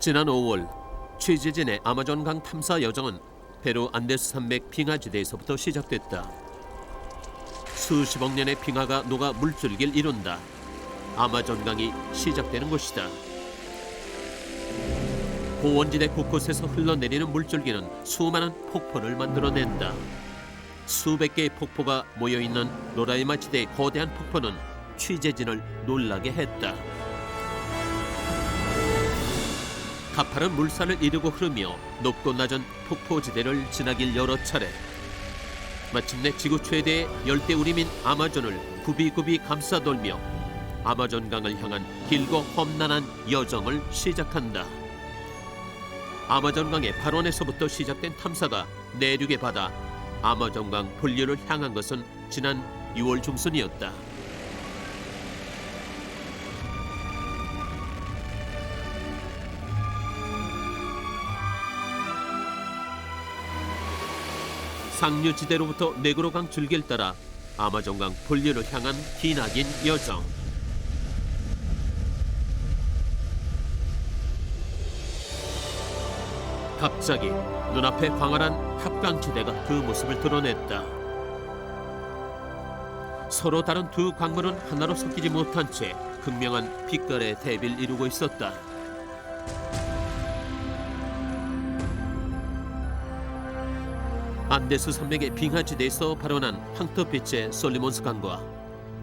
지난 5월 취재진의 아마존강 탐사 여정은 페루 안데스 산맥 빙하지대에서부터 시작됐다. 수십억 년의 빙하가 녹아 물줄기를 이룬다. 아마존강이 시작되는 곳이다. 고원지대 곳곳에서 흘러내리는 물줄기는 수많은 폭포를 만들어낸다. 수백 개의 폭포가 모여있는 로라이마 지대의 거대한 폭포는 취재진을 놀라게 했다. 가파른 물살을 이루고 흐르며 높고 낮은 폭포지대를 지나길 여러 차례. 마침내 지구 최대의 열대우림인 아마존을 굽이굽이 감싸돌며 아마존강을 향한 길고 험난한 여정을 시작한다. 아마존강의 발원에서부터 시작된 탐사가 내륙의 바다 아마존강 본류를 향한 것은 지난 6월 중순이었다. 상류지대로부터 네그로강 줄기를 따라 아마존강 본류를 향한 기나긴 여정. 갑자기 눈앞에 광활한 합강지대가 그 모습을 드러냈다. 서로 다른 두 강물은 하나로 섞이지 못한 채 극명한 빛깔의 대비를 이루고 있었다. 안데스 산맥의 빙하지대에서 발원한 황토빛의 솔리몬스 강과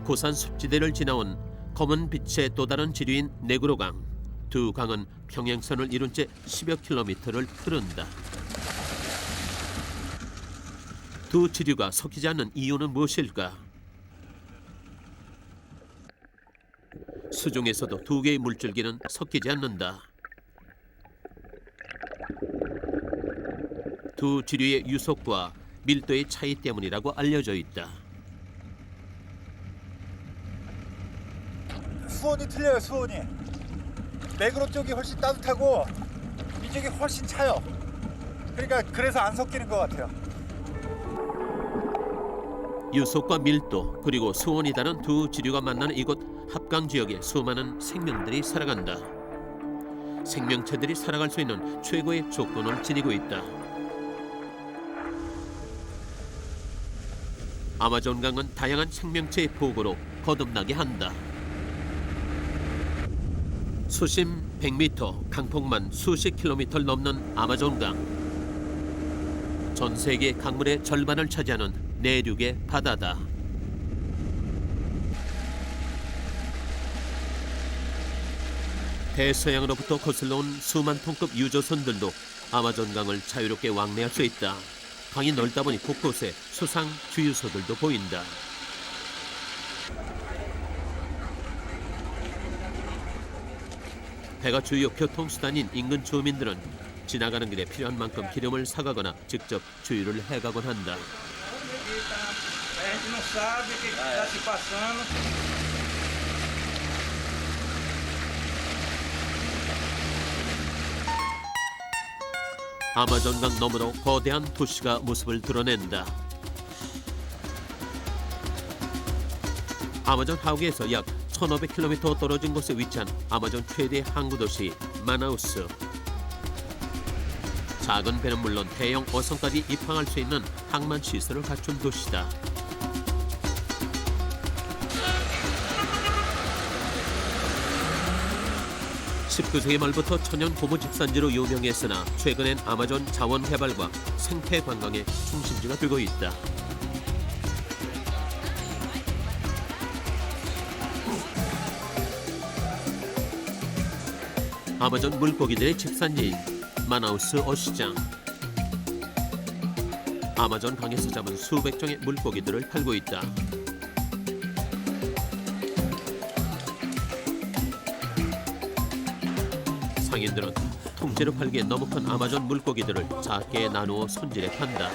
고산 숲지대를 지나온 검은 빛의 또 다른 지류인 네그로강. 두 강은 평행선을 이룬 채 10여 킬로미터를 흐른다. 두 지류가 섞이지 않는 이유는 무엇일까? 수중에서도 두 개의 물줄기는 섞이지 않는다. 두 지류의 유속과 밀도의 차이 때문이라고 알려져 있다. 수온이 틀려요. 수온이 네그로 쪽이 훨씬 따뜻하고 이쪽이 훨씬 차요. 그러니까 그래서 안 섞이는 것 같아요. 유속과 밀도 그리고 수온이 다른 두 지류가 만나는 이곳 합강 지역에 수많은 생명들이 살아간다. 생명체들이 살아갈 수 있는 최고의 조건을 지니고 있다. 아마존강은 다양한 생명체의 보고로 거듭나게 한다. 수심 100m, 강폭만 수십 킬로미터를 넘는 아마존강. 전 세계 강물의 절반을 차지하는 내륙의 바다다. 대서양으로부터 거슬러 온 수만 톤급 유조선들도 아마존강을 자유롭게 왕래할 수 있다. 강이 넓다 보니 곳곳에 수상 주유소들도 보인다. 배가 주요 교통수단인 인근 주민들은 지나가는 길에 필요한 만큼 기름을 사가거나 직접 주유를 해가곤 한다. 아마존강 너머로 거대한 도시가 모습을 드러낸다. 아마존 하우기에서 약 1500km 떨어진 곳에 위치한 아마존 최대 항구도시 마나우스. 작은 배는 물론 대형 어선까지 입항할 수 있는 항만 시설을 갖춘 도시다. (19세기) 말부터 천연 고무 집산지로 유명했으나 최근엔 아마존 자원 개발과 생태 관광의 중심지가 되고 있다. 아마존 물고기들의 집산지인 마나우스 어시장. 아마존 강에서 잡은 수백 종의 물고기들을 팔고 있다. 상인들은 통째로 팔기에 너무 큰 아마존 물고기들을 작게 나누어 손질해 판다.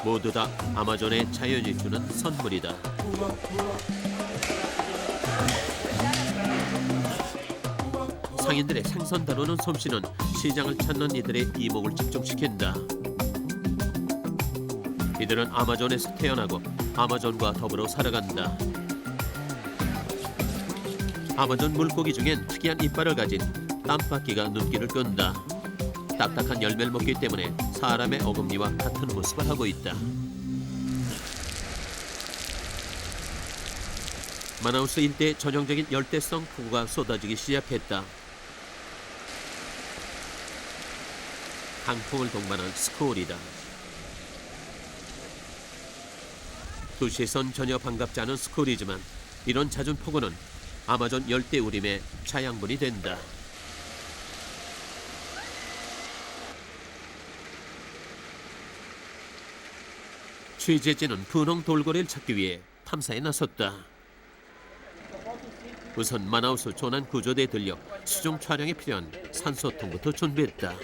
모두 다 아마존의 자연이 주는 선물이다. 상인들의 생선 다루는 솜씨는 시장을 찾는 이들의 이목을 집중시킨다. 이들은 아마존에서 태어나고 아마존과 더불어 살아간다. 아마존 물고기 중엔 특이한 이빨을 가진 땀바퀴가 눈길을 끈다. 딱딱한 열매를 먹기 때문에 사람의 어금니와 같은 모습을 하고 있다. 마나우스 일대에 전형적인 열대성 폭우가 쏟아지기 시작했다. 강풍을 동반한 스콜이다. 도시에선 전혀 반갑지 않은 스콜이지만 이런 잦은 폭우는 아마존 열대우림의 자양분이 된다. 취재진은 분홍 돌고래를 찾기 위해 탐사에 나섰다. 우선 마나우스 조난 구조대에 들려 수중 촬영에 필요한 산소통부터 준비했다.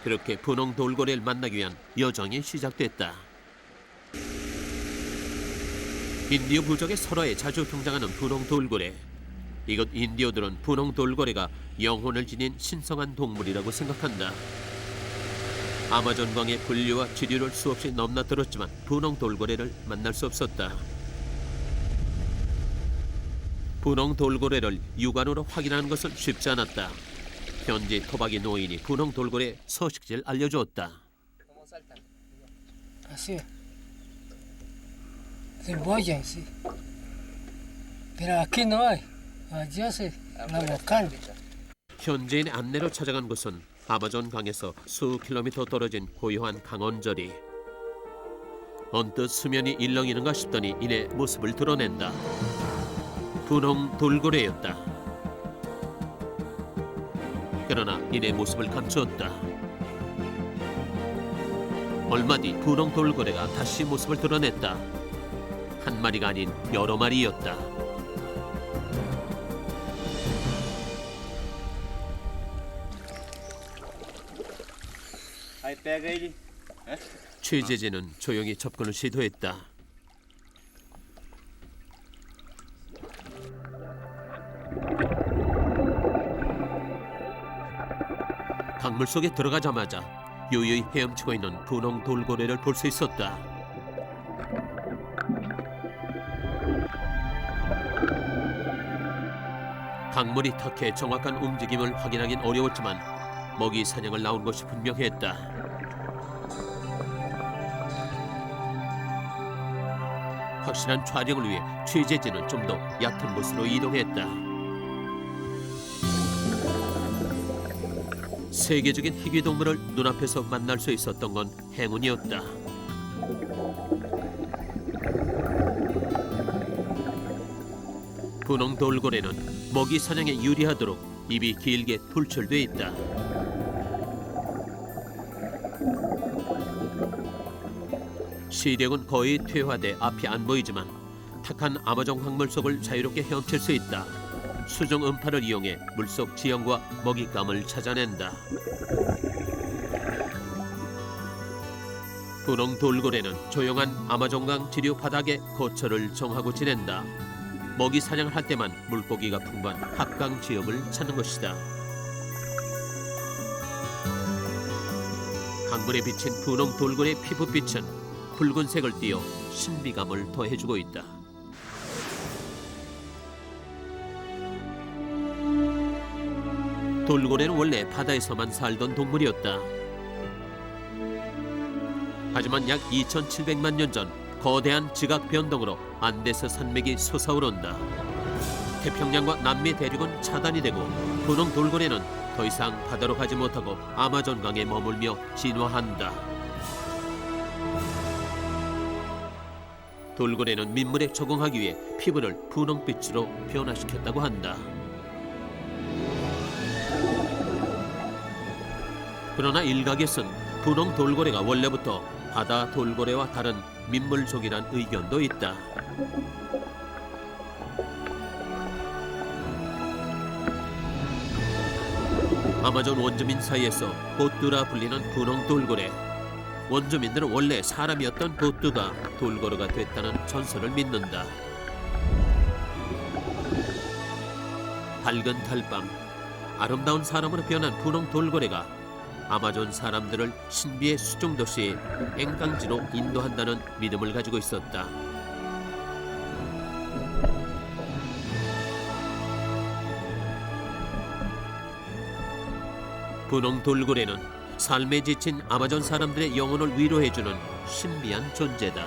그렇게 분홍 돌고래를 만나기 위한 여정이 시작됐다. 인디오 부족의 설화에 자주 등장하는 분홍 돌고래. 이곳 인디오들은 분홍 돌고래가 영혼을 지닌 신성한 동물이라고 생각한다. 아마존강의 분류와 지류를 수없이 넘나들었지만 분홍 돌고래를 만날 수 없었다. 분홍 돌고래를 육안으로 확인하는 것은 쉽지 않았다. 현지 토박이 노인이 분홍 돌고래 서식지를 알려주었다. Así. Se boyan, sí. Pero aquí no hay. Allá se la volcán. 현지인의 안내로 찾아간 곳은 아마존 강에서 수 킬로미터 떨어진 고요한 강원저리. 언뜻 수면이 일렁이는가 싶더니 이내 모습을 드러낸다. 분홍 돌고래였다. 그러나 이내 모습을 감추었다. 얼마 뒤 분홍 돌고래가 다시 모습을 드러냈다. 한 마리가 아닌 여러 마리였다. 취재진은 조용히 접근을 시도했다. 강물 속에 들어가자마자 유유히 헤엄치고 있는 분홍 돌고래를 볼 수 있었다. 강물이 탁해 정확한 움직임을 확인하긴 어려웠지만 먹이 사냥을 나온 것이 분명했다. 확실한 촬영을 위해 취재진은 좀 더 얕은 곳으로 이동했다. 세계적인 희귀동물을 눈앞에서 만날 수 있었던 건 행운이었다. 분홍 돌고래는 먹이 사냥에 유리하도록 입이 길게 돌출돼 있다. 시력은 거의 퇴화돼 앞이 안 보이지만 탁한 아마존 강물 속을 자유롭게 헤엄칠 수 있다. 수중 음파를 이용해 물속 지형과 먹잇감을 찾아낸다. 분홍 돌고래는 조용한 아마존강 지류 바닥에 거처를 정하고 지낸다. 먹이 사냥을 할 때만 물고기가 풍부한 합강 지역을 찾는 것이다. 강물에 비친 분홍 돌고래 피부빛은 붉은색을 띠어 신비감을 더해주고 있다. 돌고래는 원래 바다에서만 살던 동물이었다. 하지만 약 2700만 년 전 거대한 지각 변동으로 안데스 산맥이 솟아오른다. 태평양과 남미 대륙은 차단이 되고 분홍 돌고래는 더 이상 바다로 가지 못하고 아마존강에 머물며 진화한다. 돌고래는 민물에 적응하기 위해 피부를 분홍빛으로 변화시켰다고 한다. 그러나 일각에선 분홍 돌고래가 원래부터 바다 돌고래와 다른 민물족이란 의견도 있다. 아마존 원주민 사이에서 보뚜라 불리는 분홍 돌고래. 원주민들은 원래 사람이었던 보뚜가 돌고래가 됐다는 전설을 믿는다. 밝은 달밤, 아름다운 사람으로 변한 분홍 돌고래가 아마존 사람들을 신비의 수중 도시 엥깡지로 인도한다는 믿음을 가지고 있었다. 분홍 돌고래는 삶에 지친 아마존 사람들의 영혼을 위로해주는 신비한 존재다.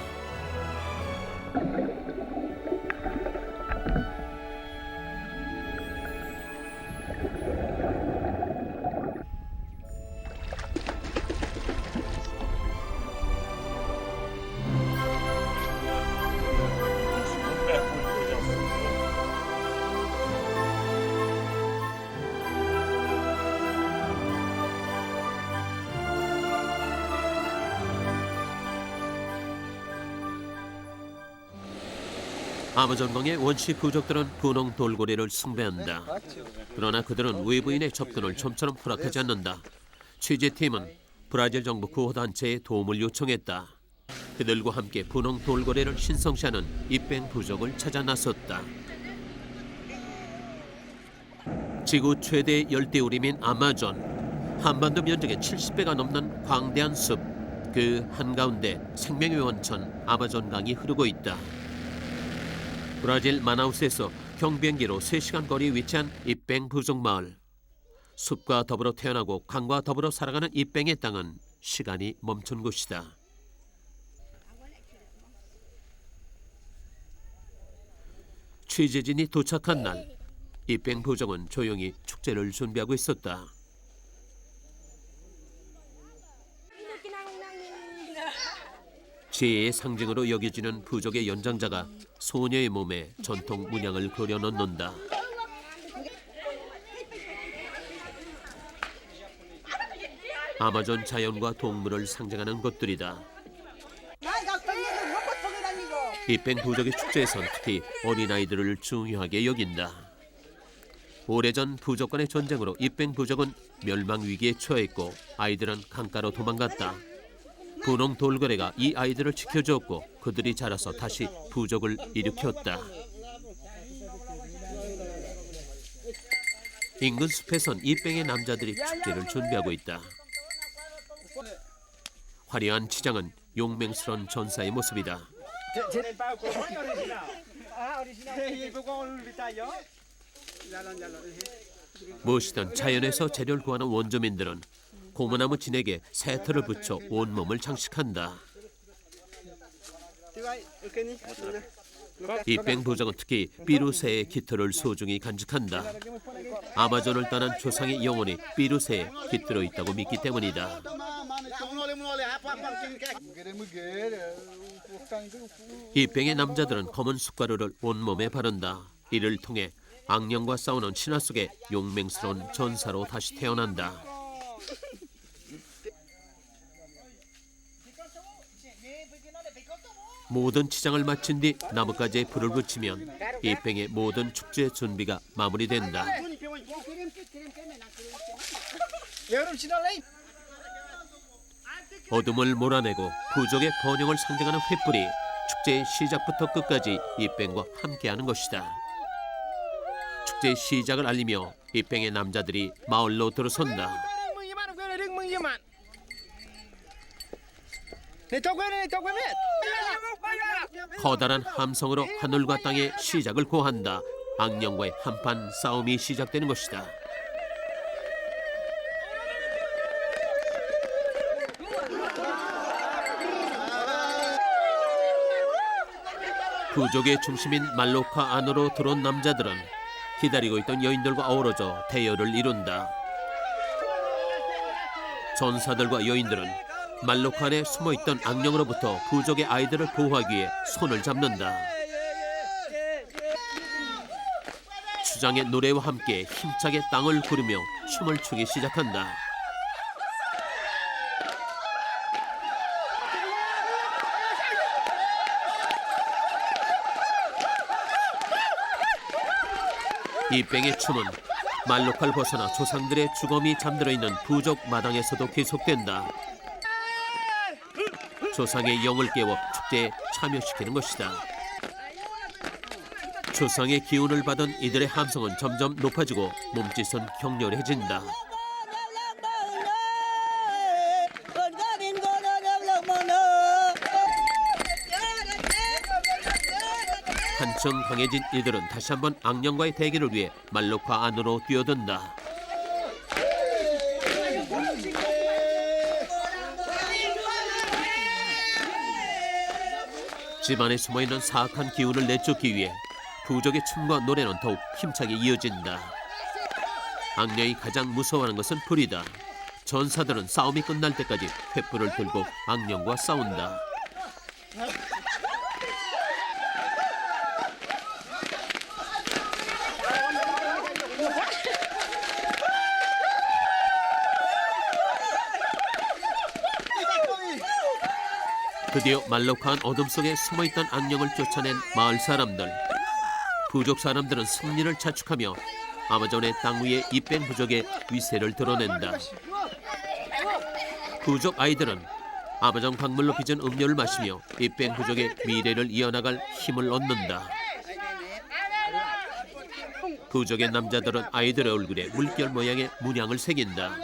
아마존강의 원시 부족들은 분홍 돌고래를 숭배한다. 그러나 그들은 외부인의 접근을 좀처럼 허락하지 않는다. 취재팀은 브라질 정부 구호단체에 도움을 요청했다. 그들과 함께 분홍 돌고래를 신성시하는 입뱅 부족을 찾아 나섰다. 지구 최대 열대우림인 아마존. 한반도 면적의 70배가 넘는 광대한 숲. 그 한가운데 생명의 원천 아마존강이 흐르고 있다. 브라질 마나우스에서 경비행기로 3시간 거리에 위치한 입뱅 부족 마을. 숲과 더불어 태어나고 강과 더불어 살아가는 입뱅의 땅은 시간이 멈춘 곳이다. 취재진이 도착한 날, 입뱅 부족은 조용히 축제를 준비하고 있었다. 지혜의 상징으로 여겨지는 부족의 연장자가 소녀의 몸에 전통 문양을 그려 넣는다. 아마존 자연과 동물을 상징하는 것들이다. 입뱅 부족의 축제에선 특히 어린아이들을 중요하게 여긴다. 오래전 부족 간의 전쟁으로 입뱅 부족은 멸망 위기에 처했고 아이들은 강가로 도망갔다. 분홍 돌고래가 이 아이들을 지켜주었고 그들이 자라서 다시 부족을 일으켰다. 인근 숲에선 입뱅의 남자들이 축제를 준비하고 있다. 화려한 치장은 용맹스러운 전사의 모습이다. 무엇이든 자연에서 재료를 구하는 원주민들은 고무나무 진액에 새털을 붙여 온몸을 장식한다. 입뱅 부족은 특히 삐루새의 깃털을 소중히 간직한다. 아마존을 떠난 조상의 영혼이 삐루새에 깃들어 있다고 믿기 때문이다. 입뱅의 남자들은 검은 숟가루를 온몸에 바른다. 이를 통해 악령과 싸우는 신화 속의 용맹스러운 전사로 다시 태어난다. 모든 치장을 마친 뒤 나뭇가지에 불을 붙이면 입뱅의 모든 축제 준비가 마무리된다. 어둠을 몰아내고 부족의 번영을 상징하는 횃불이 축제의 시작부터 끝까지 입뱅과 함께하는 것이다. 축제의 시작을 알리며 입뱅의 남자들이 마을로 들어선다. 커다란 함성으로 하늘과 땅의 시작을 고한다. 악령과의 한판 싸움이 시작되는 것이다. 부족의 중심인 말로카 안으로 들어온 남자들은 기다리고 있던 여인들과 어우러져 대열을 이룬다. 전사들과 여인들은 말로카 안에 숨어있던 악령으로부터 부족의 아이들을 보호하기 위해 손을 잡는다. 추장의 노래와 함께 힘차게 땅을 구르며 춤을 추기 시작한다. 입뱅의 춤은 말로카를 벗어나 조상들의 주검이 잠들어 있는 부족 마당에서도 계속된다. 조상의 영을 깨워 축제에 참여시키는 것이다. 조상의 기운을 받은 이들의 함성은 점점 높아지고 몸짓은 격렬해진다. 한층 강해진 이들은 다시 한번 악령과의 대결을 위해 말로카 안으로 뛰어든다. 집안에 숨어있는 사악한 기운을 내쫓기 위해 부족의 춤과 노래는 더욱 힘차게 이어진다. 악녀이 가장 무서워하는 것은 불이다. 전사들은 싸움이 끝날 때까지 횃불을 들고 악령과 싸운다. 드디어 말록한 어둠 속에 숨어있던 악령을 쫓아낸 마을 사람들. 부족 사람들은 승리를 자축하며 아마존의 땅 위에 이뺑 부족의 위세를 드러낸다. 부족 아이들은 아마존 강물로 빚은 음료를 마시며 이뺑 부족의 미래를 이어나갈 힘을 얻는다. 부족의 남자들은 아이들의 얼굴에 물결 모양의 문양을 새긴다.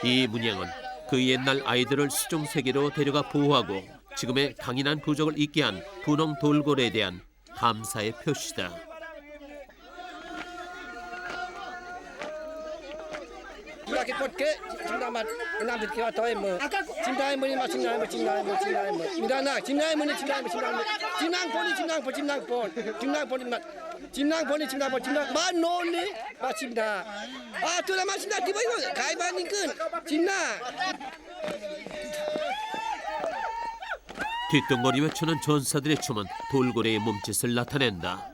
이 문양은 그 옛날 아이들을 수중세계로 데려가 보호하고 지금의 강인한 부족을 잇게 한 분홍 돌고래에 대한 감사의 표시다. 뒷동거리며 추는 전사들의 춤은 돌고래의 몸짓을 나타낸다.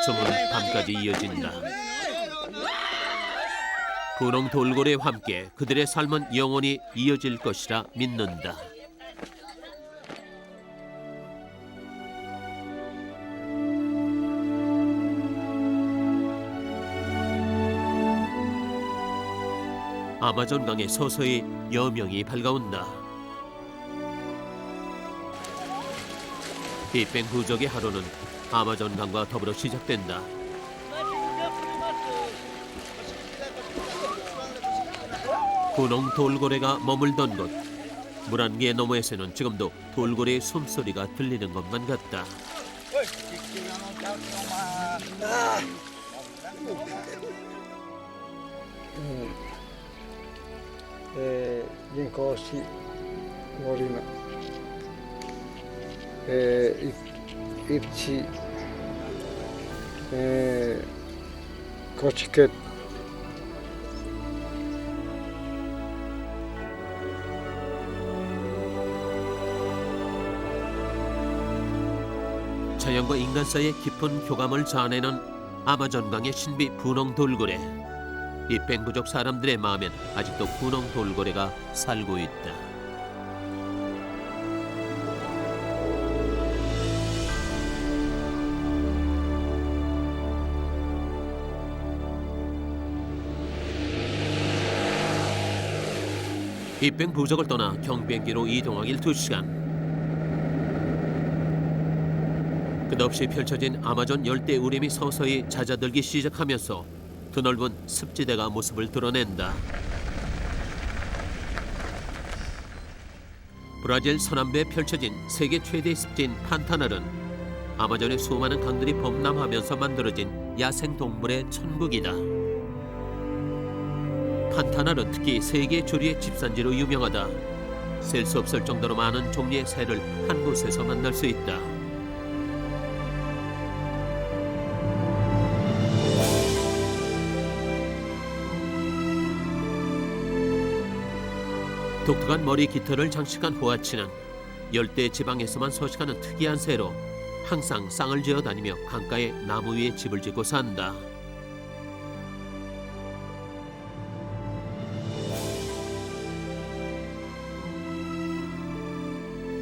춤은 밤까지 이어진다. 분홍 돌고래와 함께 그들의 삶은 영원히 이어질 것이라 믿는다. 아마존 강에 서서히 여명이 밝아온다. 이뺑 부족의 하루는 아마존 강과 더불어 시작된다. 분홍 돌고래가 머물던 곳, 물안개 너머에서는 지금도 돌고래의 숨소리가 들리는 것만 같다. Jinkosi volina itsi kochiket 자연과 인간 사이의 깊은 교감을 자아내는 아마존강의 신비 분홍 돌고래. 이뺑 부족 사람들의 마음엔 아직도 분홍 돌고래가 살고 있다. 이뺑 부족을 떠나 경비행기로 이동하길 2시간. 끝없이 펼쳐진 아마존 열대 우림이 서서히 잦아들기 시작하면서 드넓은 습지대가 모습을 드러낸다. 브라질 서남부에 펼쳐진 세계 최대 습지인 판타날은 아마존의 수많은 강들이 범람하면서 만들어진 야생 동물의 천국이다. 판타날은 특히 세계 조류의 집산지로 유명하다. 셀 수 없을 정도로 많은 종류의 새를 한 곳에서 만날 수 있다. 독특한 머리 깃털을 장식한 호아치는 열대 지방에서만 서식하는 특이한 새로 항상 쌍을 지어 다니며 강가의 나무 위에 집을 짓고 산다.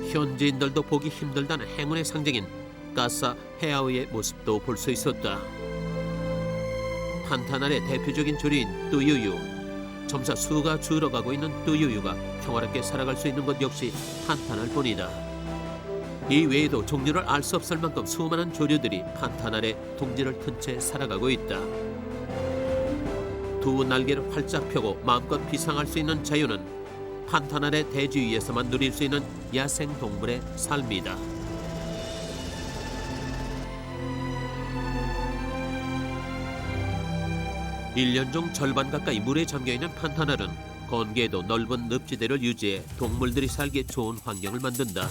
현지인들도 보기 힘들다는 행운의 상징인 까사 헤아우의 모습도 볼 수 있었다. 판타날의 대표적인 조류인 뚜유유. 점차 수가 줄어가고 있는 뚜유유가 평화롭게 살아갈 수 있는 것 역시 판타날 뿐이다. 이 외에도 종류를 알 수 없을 만큼 수많은 조류들이 판타날의 둥지를 튼 채 살아가고 있다. 두 날개를 활짝 펴고 마음껏 비상할 수 있는 자유는 판타날의 대지 위에서만 누릴 수 있는 야생 동물의 삶이다. 1년 중 절반 가까이 물에 잠겨있는 판타날은 건기에도 넓은 늪지대를 유지해 동물들이 살기 좋은 환경을 만든다.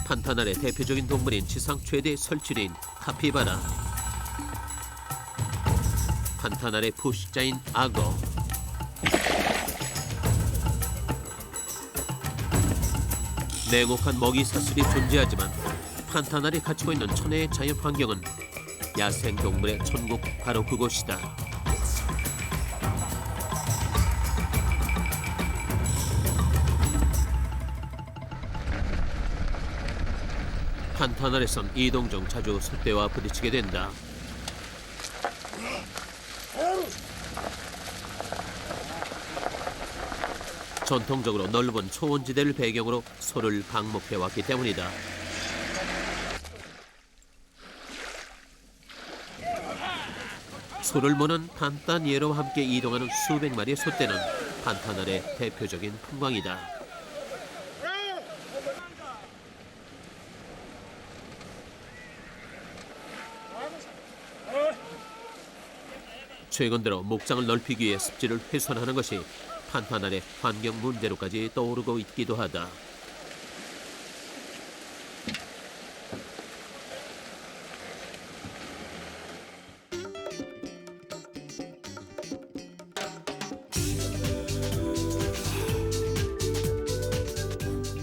판타날의 대표적인 동물인 지상 최대 설치류인 카피바라, 판타날의 포식자인 악어, 냉혹한 먹이 사슬이 존재하지만 판타날이 갖추고 있는 천혜의 자연 환경은 야생 동물의 천국, 바로 그곳이다. 판타날에선 이동 중 자주 솥대와 부딪히게 된다. 전통적으로 넓은 초원지대를 배경으로 소를 방목해왔기 때문이다. 소를 모는 판타니에로와 함께 이동하는 수백 마리의 솥대는 판타날의 대표적인 풍광이다. 최근 들어 목장을 넓히기 위해 습지를 훼손하는 것이 판타날의 환경 문제로까지 떠오르고 있기도 하다.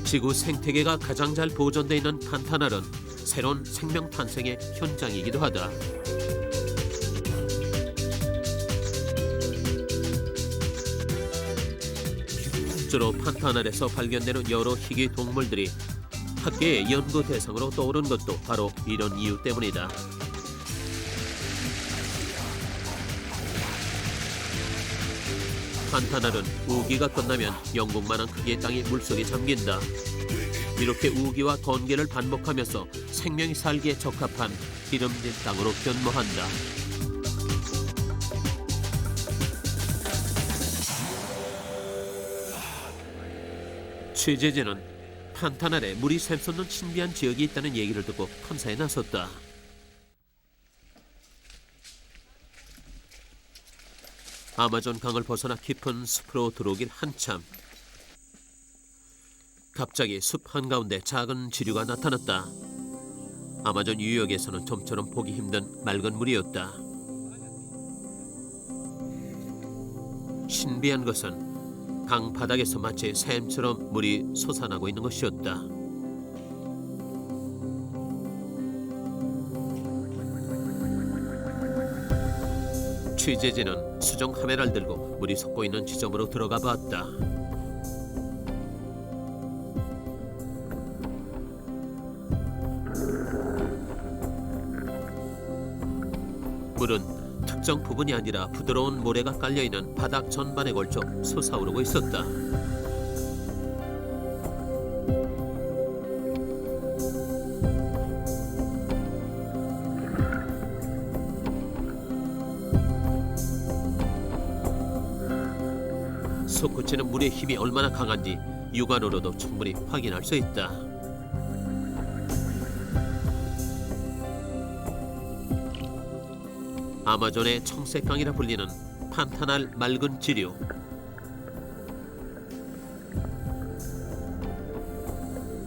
지구 생태계가 가장 잘 보존돼 있는 판타날은 새로운 생명 탄생의 현장이기도 하다. 주로 판타날에서 발견되는 여러 희귀 동물들이 학계의 연구 대상으로 떠오른 것도 바로 이런 이유 때문이다. 판타날은 우기가 끝나면 영국만한 크기의 땅이 물속에 잠긴다. 이렇게 우기와 건기를 반복하면서 생명이 살기에 적합한 기름진 땅으로 변모한다. 취재진은 판타날에 물이 샘솟는 신비한 지역이 있다는 얘기를 듣고 탐사에 나섰다. 아마존 강을 벗어나 깊은 숲으로 들어오길 한참. 갑자기 숲 한가운데 작은 지류가 나타났다. 아마존 유역에서는 좀처럼 보기 힘든 맑은 물이었다. 신비한 것은 강 바닥에서 마치 샘처럼 물이 솟아나고 있는 것이었다. 취재진은 수정 카메라를 들고 물이 솟고 있는 지점으로 들어가 봤다. 물은 특정 부분이 아니라 부드러운 모래가 깔려있는 바닥 전반에 걸쳐 솟아오르고 있었다. 솟구치는 물의 힘이 얼마나 강한지 육안으로도 충분히 확인할 수 있다. 아마존의 청색강이라 불리는 판타날 맑은 지류.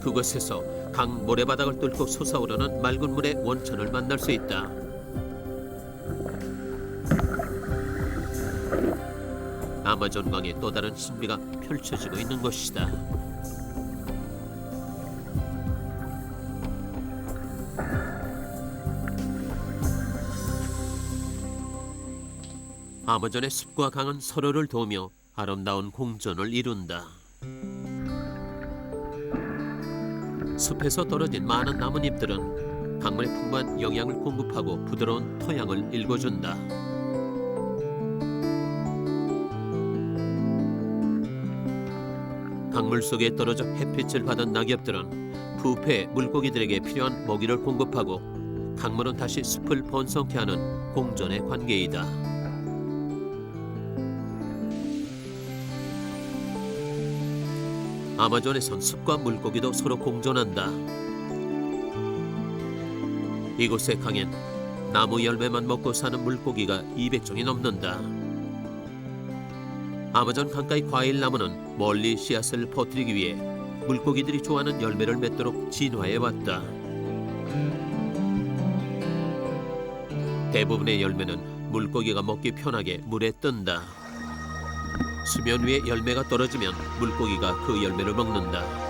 그곳에서 강 모래바닥을 뚫고 솟아오르는 맑은 물의 원천을 만날 수 있다. 아마존강의 또 다른 신비가 펼쳐지고 있는 것이다. 아마존의 숲과 강은 서로를 도우며 아름다운 공존을 이룬다. 숲에서 떨어진 많은 나뭇잎들은 강물의 풍부한 영양을 공급하고 부드러운 토양을 일궈준다. 강물 속에 떨어져 햇빛을 받은 낙엽들은 부패 물고기들에게 필요한 먹이를 공급하고 강물은 다시 숲을 번성케 하는 공존의 관계이다. 아마존에선 숲과 물고기도 서로 공존한다. 이곳의 강엔 나무 열매만 먹고 사는 물고기가 200종이 넘는다. 아마존 강가의 과일 나무는 멀리 씨앗을 퍼뜨리기 위해 물고기들이 좋아하는 열매를 맺도록 진화해 왔다. 대부분의 열매는 물고기가 먹기 편하게 물에 뜬다. 수면 위에 열매가 떨어지면 물고기가 그 열매를 먹는다.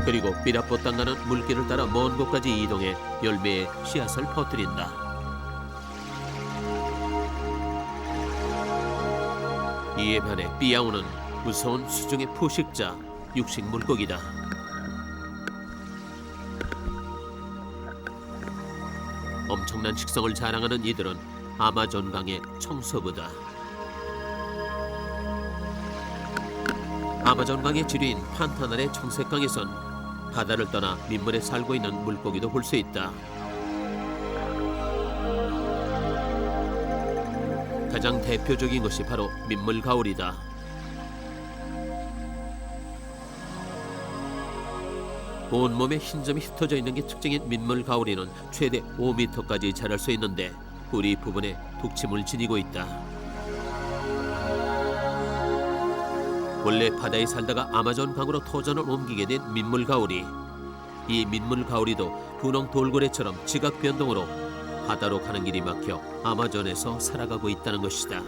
그리고 삐라뽀땅 가는 물길을 따라 먼 곳까지 이동해 열매에 씨앗을 퍼뜨린다. 이에 반해 삐아오는 무서운 수중의 포식자, 육식 물고기다. 엄청난 식성을 자랑하는 이들은 아마존강의 청소부다. 아마존강의 지류인 판타날의 청색강에선 바다를 떠나 민물에 살고 있는 물고기도 볼 수 있다. 가장 대표적인 것이 바로 민물가오리다. 온몸에 흰점이 흩어져 있는 게 특징인 민물가오리는 최대 5m까지 자랄 수 있는데 뿌리 부분에 독침을 지니고 있다. 원래 바다에 살다가 아마존 강으로 터전을 옮기게 된 민물가오리. 이 민물가오리도 분홍 돌고래처럼 지각 변동으로 바다로 가는 길이 막혀 아마존에서 살아가고 있다는 것이다.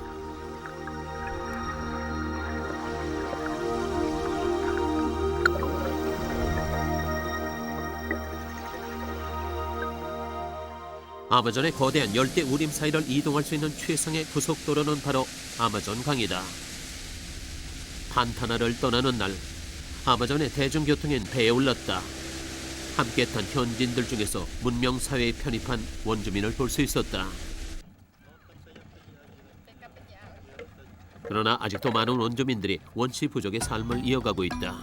아마존의 거대한 열대 우림 사이를 이동할 수 있는 최상의 고속도로는 바로 아마존 강이다. 판타나를 떠나는 날, 아마존의 대중교통엔 배에 올랐다. 함께 탄 현지인들 중에서 문명사회에 편입한 원주민을 볼 수 있었다. 그러나 아직도 많은 원주민들이 원시 부족의 삶을 이어가고 있다.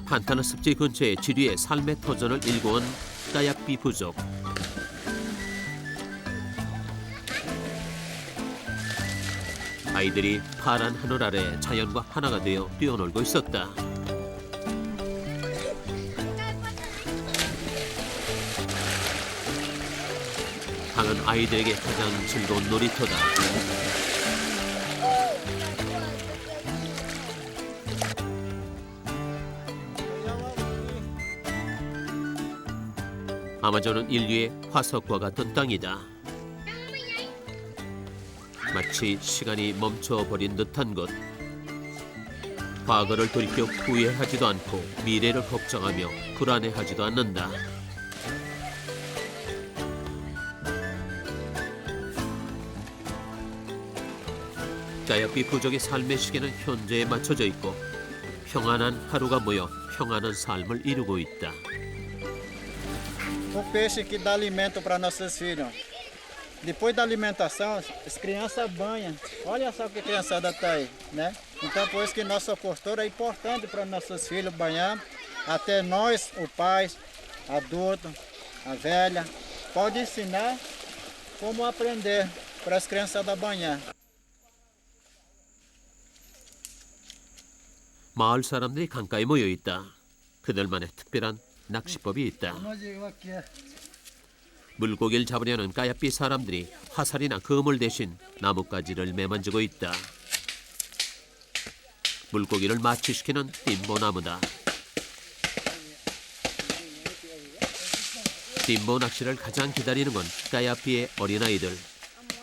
판타나 습지 근처의 지류의 삶의 터전을 일궈온 까약비 부족. 아이들이 파란 하늘 아래 자연과 하나가 되어 뛰어놀고 있었다. 강은 아이들에게 가장 즐거운 놀이터다. 아마존은 인류의 화석과 같은 땅이다. 마치 시간이 멈춰버린 듯한 것. 과거를 돌이켜 후회하지도 않고 미래를 걱정하며 불안해하지도 않는다. 까약비 부족의 삶의 시계는 현재에 맞춰져 있고 평안한 하루가 모여 평안한 삶을 이루고 있다. O peixe que dá alimento para nossos filhos. Depois da alimentação, as crianças banham. Olha só que a criançada está aí, né? Então, por isso que nossa postura é importante para nossos filhos banhar. Até nós, os pais, adultos, a velha, pode ensinar como aprender para as criançadas banhar. 마을 사람들이 강가에 모여 있다. 그들만의 특별한 낚시법이 있다. 물고기를 잡으려는 까야삐 사람들이 화살이나 그물 대신 나뭇가지를 매만지고 있다. 물고기를 마취시키는 띵보나무다. 띵보 낚시를 가장 기다리는 건 까야삐의 어린아이들.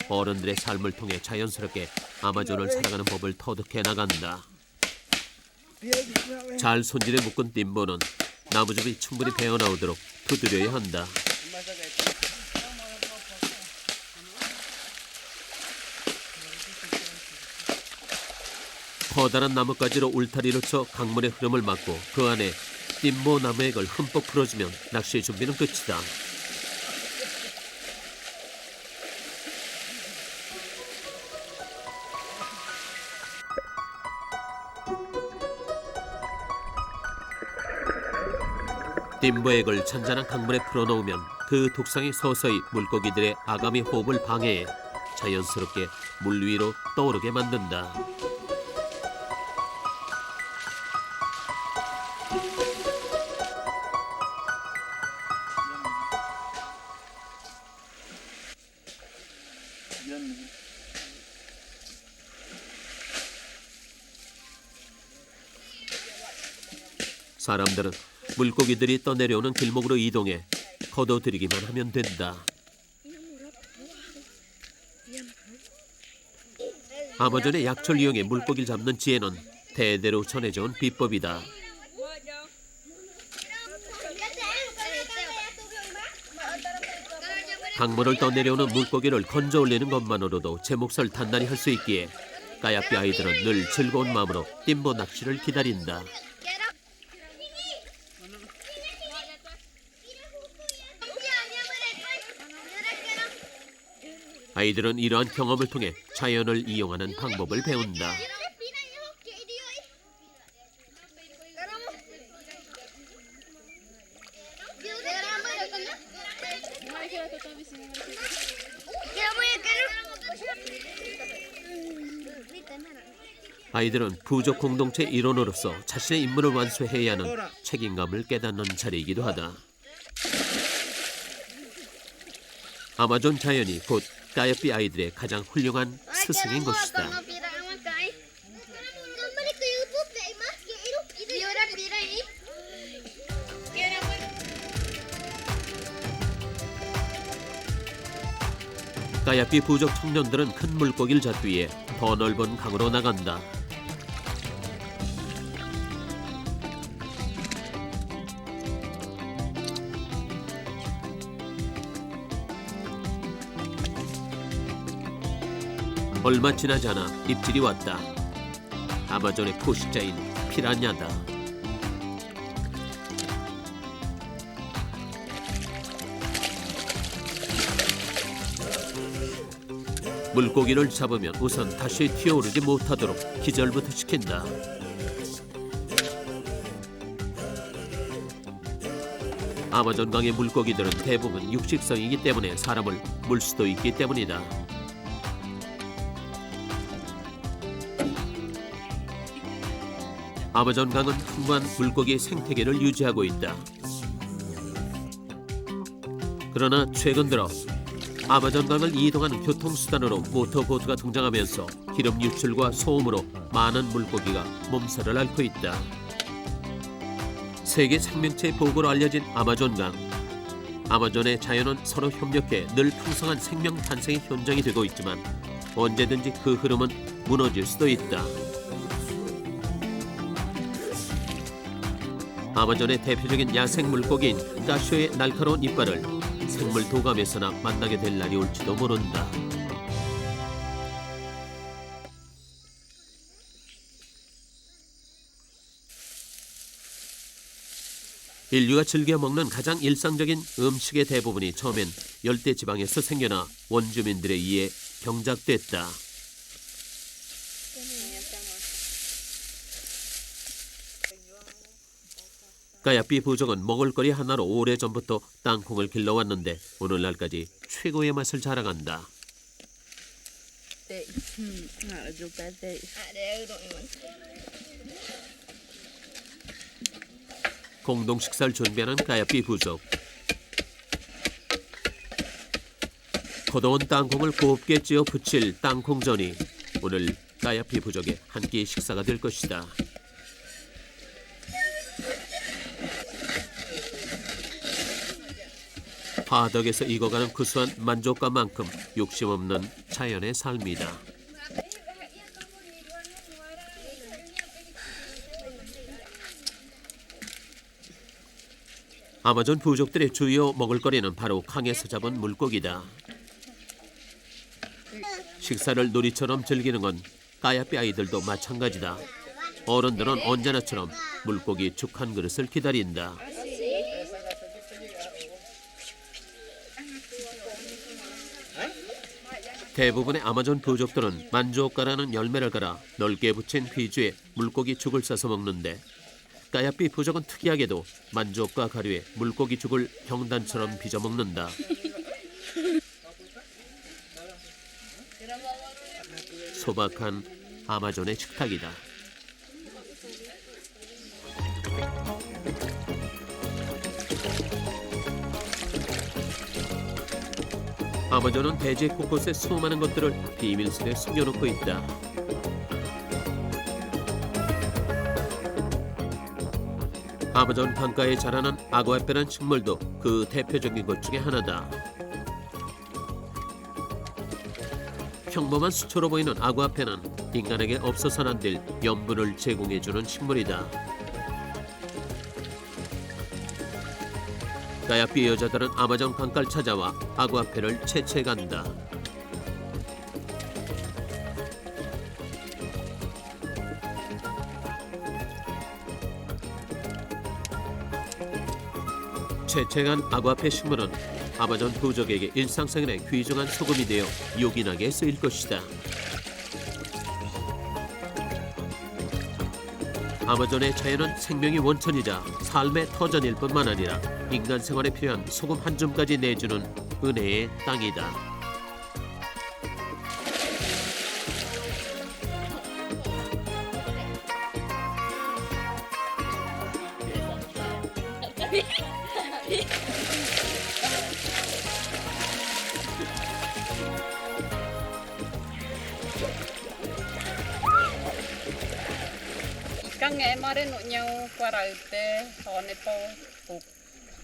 어른들의 삶을 통해 자연스럽게 아마존을 살아가는 법을 터득해 나간다. 잘 손질해 묶은 띵보는 나무즙이 충분히 배어나오도록 두드려야 한다. 커다란 나뭇가지로 울타리를 쳐 강물의 흐름을 막고 그 안에 띵보 나무액을 흠뻑 풀어주면 낚시의 준비는 끝이다. 띵보액을 잔잔한 강물에 풀어놓으면 그 독성이 서서히 물고기들의 아가미 호흡을 방해해 자연스럽게 물 위로 떠오르게 만든다. 사람들은 물고기들이 떠내려오는 길목으로 이동해 거둬들이기만 하면 된다. 아마존의 약초를 이용해 물고기를 잡는 지혜는 대대로 전해져온 비법이다. 강물을 떠내려오는 물고기를 건져 올리는 것만으로도 제 몫을 단단히 할 수 있기에 까야삐 아이들은 늘 즐거운 마음으로 띵보 낚시를 기다린다. 아이들은 이러한 경험을 통해 자연을 이용하는 방법을 배운다. 아이들은 부족 공동체 일원으로서 자신의 임무를 완수해야 하는 책임감을 깨닫는 자리이기도 하다. 아마존 자연이 곧 까야삐 아이들의 가장 훌륭한 스승인 것이다. 까야삐 부족 청년들은 큰 물고기를 잡기 위해 더 넓은 강으로 나간다. 얼마 지나지 않아 입질이 왔다. 아마존의 포식자인 피라냐다. 물고기를 잡으면 우선 다시 튀어오르지 못하도록 기절부터 시킨다. 아마존강의 물고기들은 대부분 육식성이기 때문에 사람을 물 수도 있기 때문이다. 아마존강은 풍부한 물고기 생태계를 유지하고 있다. 그러나 최근 들어 아마존강을 이동하는 교통수단으로 모터보트가 등장하면서 기름 유출과 소음으로 많은 물고기가 몸살을 앓고 있다. 세계 생명체 보고로 알려진 아마존강. 아마존의 자연은 서로 협력해 늘 풍성한 생명 탄생의 현장이 되고 있지만 언제든지 그 흐름은 무너질 수도 있다. 아마존의 대표적인 야생 물고기인 까쇼의 날카로운 이빨을 생물 도감에서나 만나게 될 날이 올지도 모른다. 인류가 즐겨 먹는 가장 일상적인 음식의 대부분이 처음엔 열대 지방에서 생겨나 원주민들에 의해 경작됐다. 까야삐 부족은 먹을거리 하나로 오래전부터 땅콩을 길러왔는데 오늘날까지 최고의 맛을 자랑한다. 공동 식사를 준비하는 까야삐 부족. 고더운 땅콩을 곱게 찧어 부칠 땅콩전이 오늘 까야삐 부족의 한 끼 식사가 될 것이다. 화덕에서 익어가는 구수한 만족감만큼 욕심없는 자연의 삶이다. 아마존 부족들의 주요 먹을거리는 바로 강에서 잡은 물고기다. 식사를 놀이처럼 즐기는 건 까야삐 아이들도 마찬가지다. 어른들은 언제나처럼 물고기 죽 한 그릇을 기다린다. 대부분의 아마존 부족들은 만주오카라는 열매를 갈아 넓게 붙인 휘주에 물고기 죽을 싸서 먹는데 까야삐 부족은 특이하게도 만주오카 가루에 물고기 죽을 병단처럼 빚어 먹는다. 소박한 아마존의 식탁이다. 아마존은 대지 곳곳에 수많은 것들을 비밀스레 숨겨놓고 있다. 아마존 강가에 자라는 아구아페라는 식물도 그 대표적인 것 중에 하나다. 평범한 수초로 보이는 아구아페는 인간에게 없어서는 안 될 염분을 제공해주는 식물이다. 가야삐 여자들은 아마존 강가를 찾아와 아구아페를 채취해간다. 채취한 아구아페 식물은 아마존 부족에게 일상생활에 귀중한 소금이 되어 요긴하게 쓰일 것이다. 아마존의 자연은 생명의 원천이자 삶의 터전일 뿐만 아니라 인간 생활에 필요한 소금 한 줌까지 내주는 은혜의 땅이다. Các nghệ mà đến nụ nhau qua đời tê họ nè po phục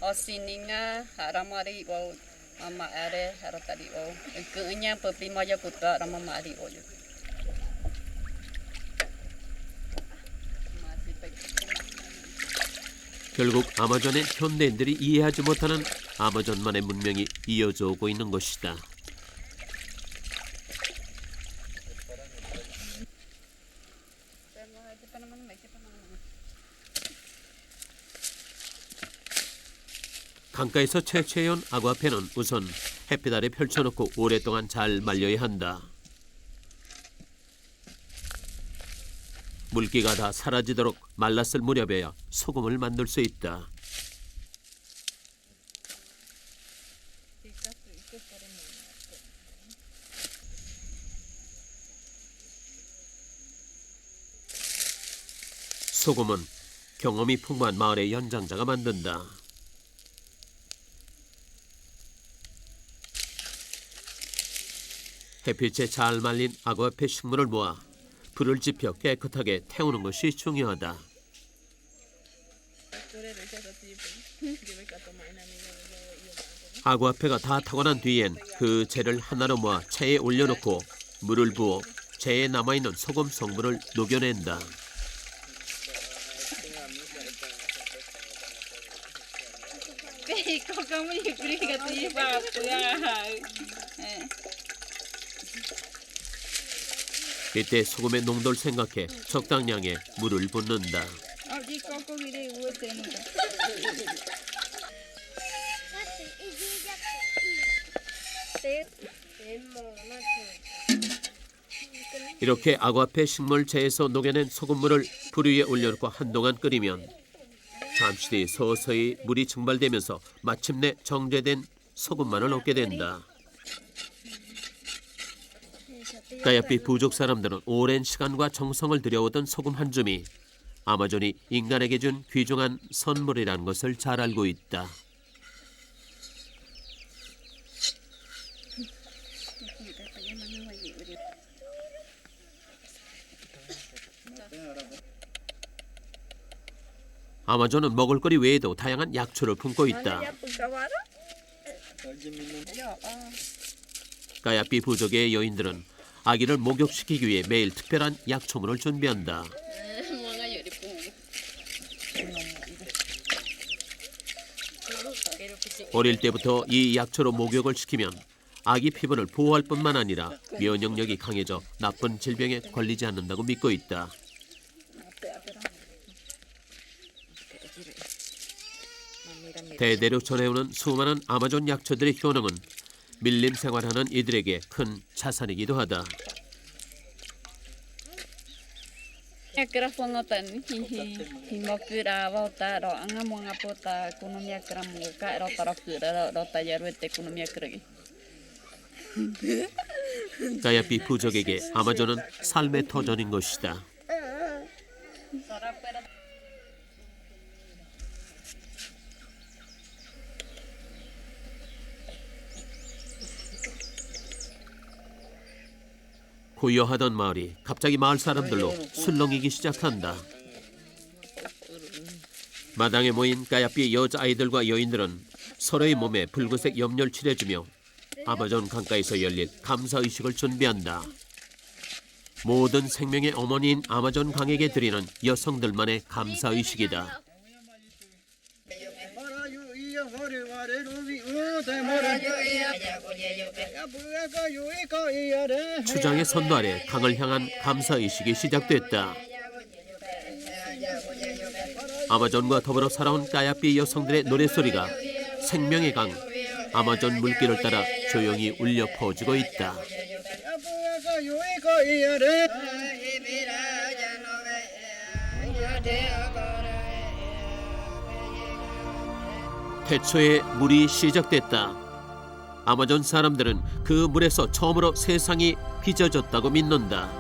họ xin nga haramari wo mama are haratari wo cứ nya pepi moja putra ramamari wo 결국 아마존의 현대인들이 이해하지 못하는 아마존만의 문명이 이어져 오고 있는 것이다. 강가에서 채취해온 아구아페는 우선 햇빛 아래 펼쳐놓고 오랫동안 잘 말려야 한다. 물기가 다 사라지도록 말랐을 무렵에야 소금을 만들 수 있다. 소금은 경험이 풍부한 마을의 연장자가 만든다. 햇빛에 잘 말린 아구아페 식물을 모아 불을 지펴 깨끗하게 태우는 것이 중요하다. 아구아페가 다 타고 난 뒤엔 그 재를 하나로 모아 체에 올려놓고 물을 부어 체에 남아있는 소금 성분을 녹여낸다. 이때 소금의 농도를 생각해 적당량의 물을 붓는다. 이렇게 아구아페 식물체에서 녹여낸 소금물을 불 위에 올려놓고 한동안 끓이면 잠시 뒤 서서히 물이 증발되면서 마침내 정제된 소금만을 얻게 된다. 가야삐 부족 사람들은 오랜 시간과 정성을 들여오던 소금 한 줌이 아마존이 인간에게 준 귀중한 선물이라는 것을 잘 알고 있다. 아마존은 먹을거리 외에도 다양한 약초를 품고 있다. 가야삐 부족의 여인들은 아기를 목욕시키기 위해 매일 특별한 약초물을 준비한다. 어릴 때부터 이 약초로 목욕을 시키면 아기 피부를 보호할 뿐만 아니라 면역력이 강해져 나쁜 질병에 걸리지 않는다고 믿고 있다. 대대로 전해오는 수많은 아마존 약초들의 효능은 밀림 생활하는 이들에게 큰 자산이기도 하다. Yakra fongotan himakura volta ro angamonga pota kunomia kramuka ro tarakura ro tayaruete kunomia kragi. 가야삐 부족에게 아마존은 삶의 터전인 것이다. 고요하던 마을이 갑자기 마을 사람들로 술렁이기 시작한다. 마당에 모인 까야삐 여자아이들과 여인들은 서로의 몸에 붉은색 염료를 칠해주며 아마존 강가에서 열릴 감사의식을 준비한다. 모든 생명의 어머니인 아마존 강에게 드리는 여성들만의 감사의식이다. 추장의 선도 아래 강을 향한 감사의식이 시작됐다. 아마존과 더불어 살아온 까야삐 여성들의 노랫소리가 생명의 강 아마존 물길을 따라 조용히 울려 퍼지고 있다. 태초에 물이 시작됐다. 아마존 사람들은 그 물에서 처음으로 세상이 빚어졌다고 믿는다.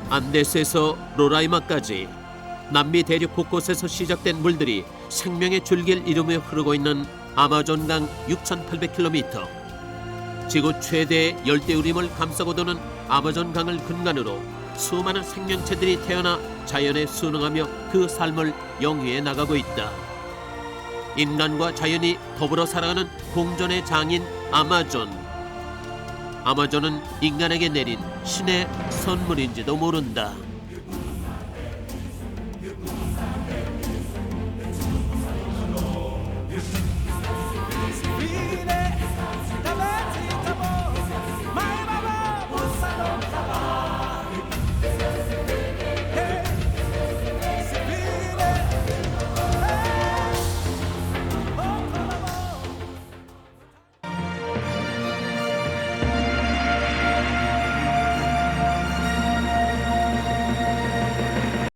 안데스에서 로라이마까지 남미 대륙 곳곳에서 시작된 물들이 생명의 줄기를 이루며 흐르고 있는 아마존강 6,800km. 지구 최대의 열대우림을 감싸고 도는 아마존강을 근간으로 수많은 생명체들이 태어나 자연에 순응하며 그 삶을 영위해 나가고 있다. 인간과 자연이 더불어 살아가는 공존의 장인 아마존. 아마존은 인간에게 내린 신의 선물인지도 모른다.